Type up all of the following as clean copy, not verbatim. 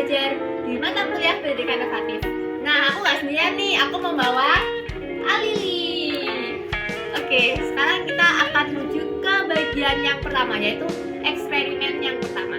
belajar di mata kuliah pendidikan inovatif. Nah, aku nggak sendirian nih, aku membawa Alili. Oke, sekarang kita akan menuju ke bagian yang pertama, yaitu eksperimen yang pertama.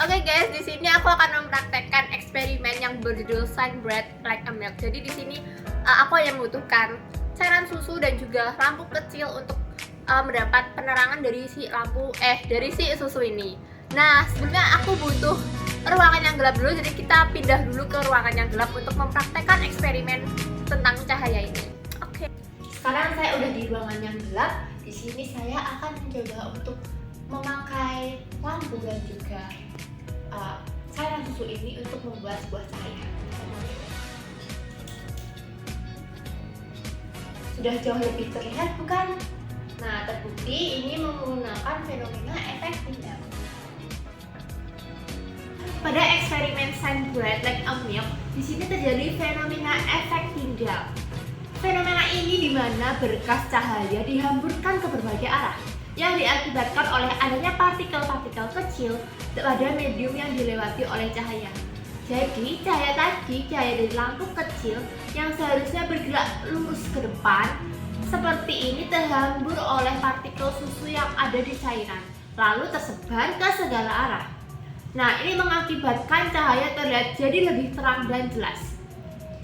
Oke guys, di sini aku akan mempraktekkan eksperimen yang berjudul Shine Bright Like a Milk. Jadi di sini aku yang membutuhkan cairan susu dan juga lampu kecil untuk mendapat penerangan dari si susu ini. Nah, sebelumnya aku butuh ruangan yang gelap dulu, jadi kita pindah dulu ke ruangan yang gelap untuk mempraktekkan eksperimen tentang cahaya ini. Oke. Sekarang saya udah di ruangan yang gelap. Di sini saya akan mencoba untuk memakai lampu dan juga cairan susu ini untuk membuat sebuah cahaya. Sudah jauh lebih terlihat bukan? Nah, terbukti ini menggunakan fenomena efek Tyndall. Pada eksperimen Shine Bright Like a Milk, di sini terjadi fenomena efek Tyndall. Fenomena ini di mana berkas cahaya dihamburkan ke berbagai arah, yang diakibatkan oleh adanya partikel-partikel kecil pada medium yang dilewati oleh cahaya. Jadi, cahaya dari lampu kecil yang seharusnya bergerak lurus ke depan, seperti ini terhambur oleh partikel susu yang ada di cairan, lalu tersebar ke segala arah. Nah, ini mengakibatkan cahaya terlihat jadi lebih terang dan jelas.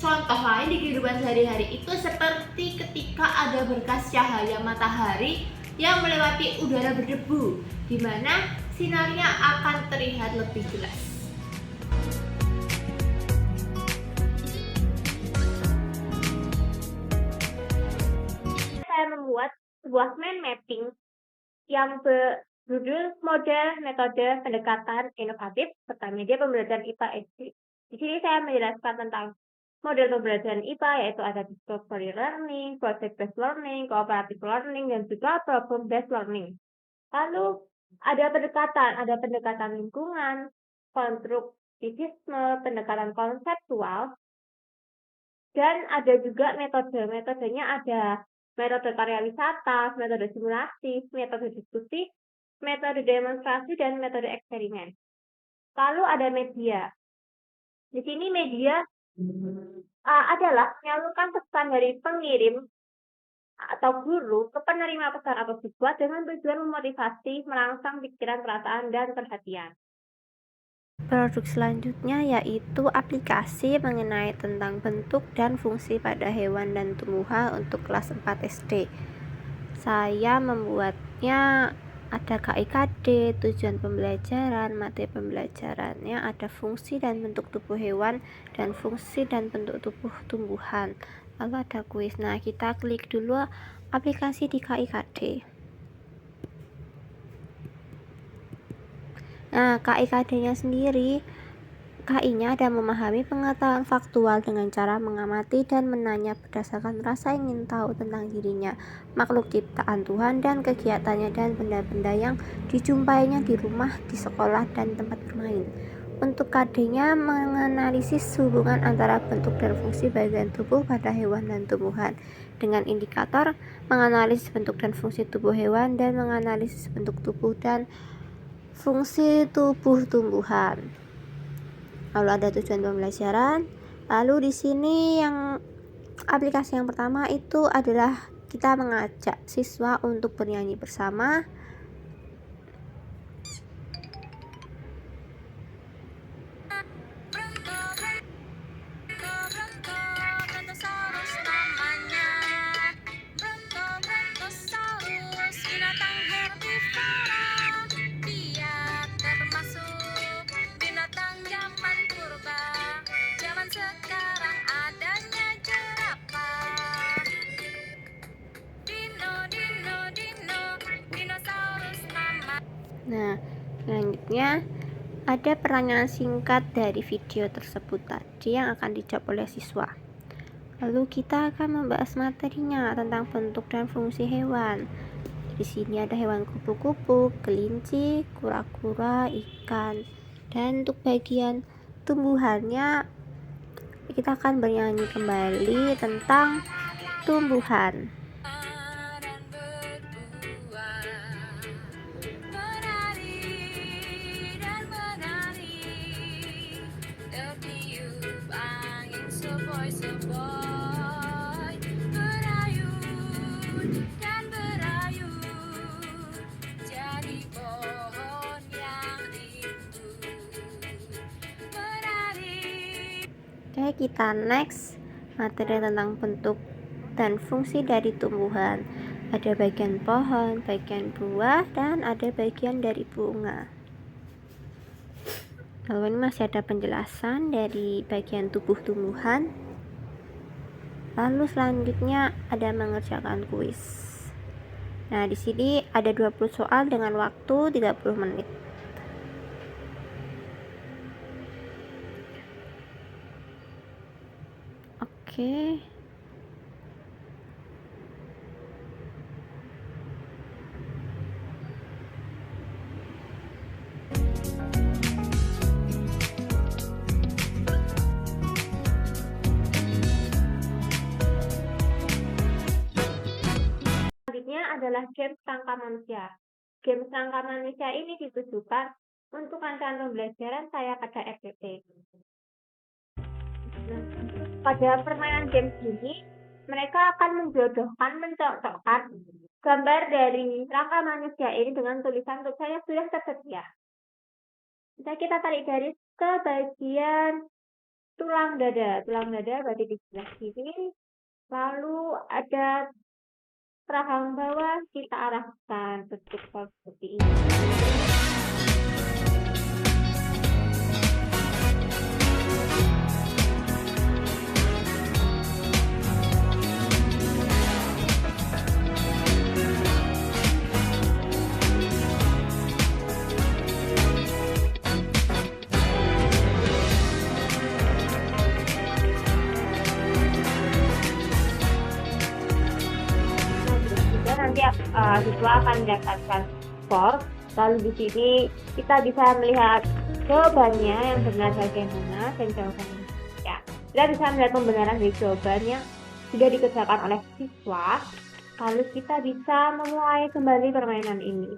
Contoh lain di kehidupan sehari-hari itu seperti ketika ada berkas cahaya matahari yang melewati udara berdebu, di mana sinarnya akan terlihat lebih jelas. Saya membuat sebuah mind mapping yang berjudul model metode pendekatan inovatif serta media pembelajaran IPA SD. Di sini saya menjelaskan tentang model pembelajaran IPA, yaitu ada discovery learning, project based learning, cooperative learning, dan juga problem based learning. Lalu ada pendekatan lingkungan, konstruktivisme, pendekatan konseptual, dan ada juga metodenya ada metode karya wisata, metode simulasi, metode diskusi, metode demonstrasi, dan metode eksperimen. Lalu ada media. Di sini media adalah menyalurkan pesan dari pengirim atau guru ke penerima pesan atau siswa dengan tujuan memotivasi, merangsang pikiran, perasaan, dan perhatian. Produk selanjutnya yaitu aplikasi mengenai tentang bentuk dan fungsi pada hewan dan tumbuhan untuk kelas 4 SD. Saya membuatnya ada KIKD, tujuan pembelajaran, materi pembelajarannya, ada fungsi dan bentuk tubuh hewan dan fungsi dan bentuk tubuh tumbuhan. Lalu ada kuis. Nah, kita klik dulu aplikasi di KIKD. Nah, KIKD-nya sendiri, KI-nya ada memahami pengetahuan faktual dengan cara mengamati dan menanya berdasarkan rasa ingin tahu tentang dirinya, makhluk ciptaan Tuhan dan kegiatannya dan benda-benda yang dijumpainya di rumah, di sekolah, dan tempat bermain. Untuk KD-nya menganalisis hubungan antara bentuk dan fungsi bagian tubuh pada hewan dan tumbuhan dengan indikator menganalisis bentuk dan fungsi tubuh hewan dan menganalisis bentuk tubuh dan fungsi tubuh tumbuhan. Lalu ada tujuan pembelajaran. Lalu di sini yang aplikasi yang pertama itu adalah kita mengajak siswa untuk bernyanyi bersama. Nah, selanjutnya ada pertanyaan singkat dari video tersebut tadi yang akan dijawab oleh siswa. Lalu kita akan membahas materinya tentang bentuk dan fungsi hewan. Di sini ada hewan kupu-kupu, kelinci, kura-kura, ikan. Dan untuk bagian tumbuhannya kita akan bernyanyi kembali tentang tumbuhan. Oke, kita next materi tentang bentuk dan fungsi dari tumbuhan. Ada bagian pohon, bagian buah, dan ada bagian dari bunga. Lalu ini masih ada penjelasan dari bagian tubuh tumbuhan. Lalu selanjutnya ada mengerjakan kuis. Nah, di sini ada 20 soal dengan waktu 30 menit. Oke. Selanjutnya adalah game Kerangka Manusia. Game Kerangka Manusia ini ditujukan untuk rancangan pembelajaran saya pada FPP. Pada permainan game ini, mereka akan mencocokkan gambar dari rangka manusia ini dengan tulisan-tulisan yang sudah tersedia. Bisa kita tarik garis ke bagian tulang dada. Tulang dada berada di sebelah kiri. Lalu ada rahang bawah, kita arahkan bentuk seperti ini. Nanti siswa akan mendapatkan skor. Lalu di sini kita bisa melihat jawabannya yang benar bagaimana dan jawabannya. Ya, kita bisa melihat pembenaran dari jawaban yang sudah dikerjakan oleh siswa. Lalu kita bisa memulai kembali permainan ini.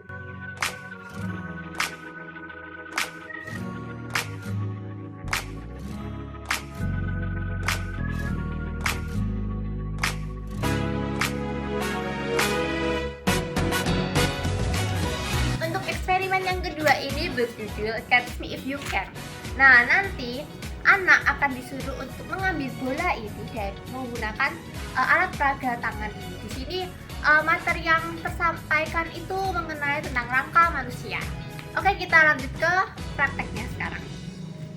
Eksperimen yang kedua ini berjudul Catch Me If You Can. Nah, nanti anak akan disuruh untuk mengambil bola ini dan menggunakan alat peraga tangan ini. Di sini materi yang tersampaikan itu mengenai tentang rangka manusia. Oke, kita lanjut ke prakteknya sekarang.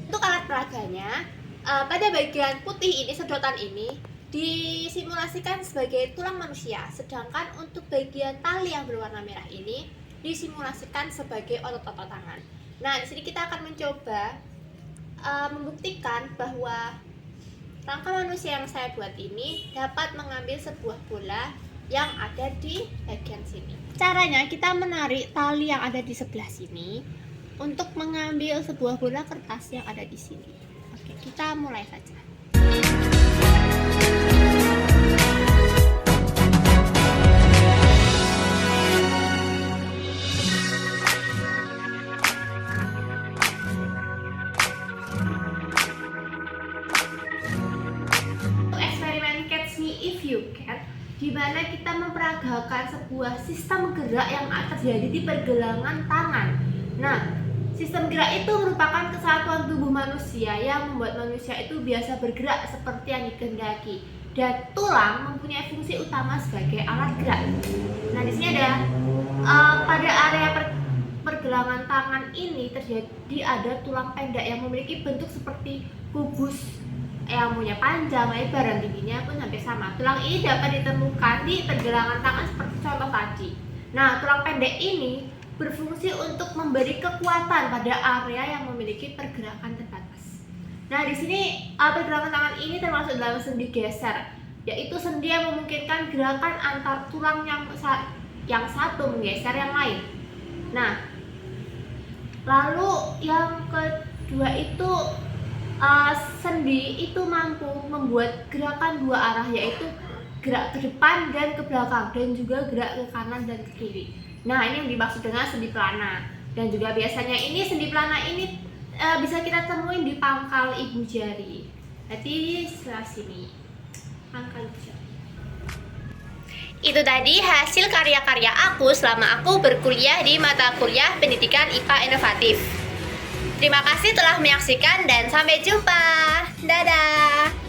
Untuk alat peraganya, pada bagian putih ini, sedotan ini disimulasikan sebagai tulang manusia, sedangkan untuk bagian tali yang berwarna merah ini disimulasikan sebagai otot-otot tangan. Nah, di sini kita akan mencoba membuktikan bahwa rangka manusia yang saya buat ini dapat mengambil sebuah bola yang ada di bagian sini. Caranya kita menarik tali yang ada di sebelah sini untuk mengambil sebuah bola kertas yang ada di sini. Oke, kita mulai saja. Di mana kita memperagakan sebuah sistem gerak yang terjadi di pergelangan tangan. Nah, sistem gerak itu merupakan kesatuan tubuh manusia yang membuat manusia itu biasa bergerak seperti yang dikehendaki. Dan tulang mempunyai fungsi utama sebagai alat gerak. Nah, di sini ada pada area pergelangan tangan ini terjadi ada tulang pendek yang memiliki bentuk seperti kubus yang punya panjang, lebar, dan tingginya pun hampir sama. Tulang ini dapat ditemukan di pergelangan tangan seperti contoh tadi. Nah, tulang pendek ini berfungsi untuk memberi kekuatan pada area yang memiliki pergerakan terbatas. Nah, di sini pergerakan tangan ini termasuk dalam sendi geser, yaitu sendi yang memungkinkan gerakan antar tulang yang yang satu menggeser yang lain. Nah, lalu yang kedua itu sendi itu mampu membuat gerakan dua arah, yaitu gerak ke depan dan ke belakang, dan juga gerak ke kanan dan ke kiri. Nah, ini yang dimaksud dengan sendi pelana. Dan juga biasanya ini sendi pelana ini bisa kita temuin di pangkal ibu jari. Jadi sebelah sini pangkal ibu jari. Itu tadi hasil karya-karya aku selama aku berkuliah di mata kuliah Pendidikan IPA Inovatif. Terima kasih telah menyaksikan dan sampai jumpa. Dadah.